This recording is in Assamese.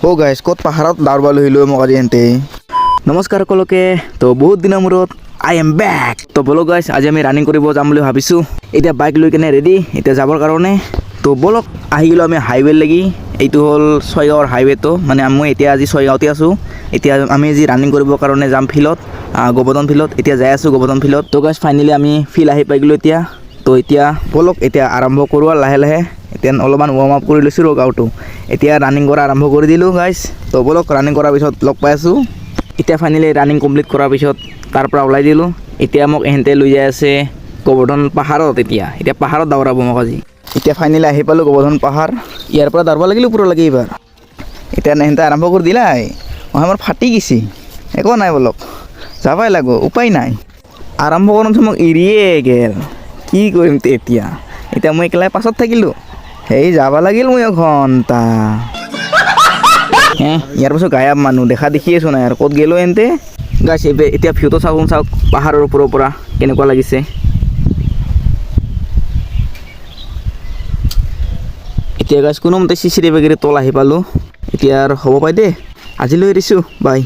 অ' গাইছ ক'ত পাহাৰত দাউৰবা লৈলো মোক আজি এন্তে নমস্কাৰ সকলোকে তো বহুত দিনৰ মূৰত আই এম বেক তো বলক গাইছ আজি আমি ৰানিং কৰিব যাম বুলি ভাবিছোঁ এতিয়া বাইক লৈ কেনে ৰেডি এতিয়া যাবৰ কাৰণে তো বলক আহি গ'লো আমি হাইৱে লাগি এইটো হ'ল ছয়গাঁৱৰ হাইৱেটো মানে মই এতিয়া আজি ছয়গাঁৱতে আছোঁ এতিয়া আমি আজি ৰানিং কৰিবৰ কাৰণে যাম ফিল্ডত গোবৰ্ধন ফিল্ডত এতিয়া যাই আছোঁ গোবৰ্ধন ফিল্ডত তো গাইছ ফাইনেলি আমি ফিল্ড আহি পাই গ'লোঁ এতিয়া তো এতিয়া বলক এতিয়া আৰম্ভ কৰোঁ আৰু লাহে লাহে এতিয়া অলপমান ৱাৰ্ম আপ কৰি লৈছোঁ গাঁৱটো এতিয়া ৰানিং কৰা আৰম্ভ কৰি দিলোঁ গাইছ তো বলক ৰানিং কৰাৰ পিছত লগ পাই আছোঁ এতিয়া ফাইনেলি ৰানিং কমপ্লিট কৰাৰ পিছত তাৰ পৰা ওলাই দিলোঁ এতিয়া মোক এহেঁতে লৈ যাই আছে গোবৰ্ধন পাহাৰত এতিয়া পাহাৰত দাউৰাব মোক আজি এতিয়া ফাইনেলি আহি পালোঁ গোবৰ্ধন পাহাৰ ইয়াৰ পৰা দাউৰবা লাগিলোঁ ওপৰলৈকে এইবাৰ এতিয়া এহেঁতে আৰম্ভ কৰি দিলাই আমাৰ ফাটি গৈছে একো নাই বলক যাবাই লাগিব উপায় নাই আৰম্ভ কৰোঁতে মোক এৰিয়ে গেল কি কৰিম এতিয়া এতিয়া মই একেলাই পাছত থাকিলোঁ সেই যাব লাগিল মই ঘণ্টা ইয়াৰ পাছত গায়ব মানুহ দেখা দেখিয়েছো নাই আৰু ক'ত গ'লো এন্তে গাইছ এতিয়া ভিউটো চাওক পাহাৰৰ ওপৰৰ পৰা কেনেকুৱা লাগিছে এতিয়া গাইছ কোনোমতে চিচিৰি বেগেৰে তল আহি পালোঁ এতিয়া আৰু হ'ব পাই দে আজিলৈ এৰিছোঁ বাই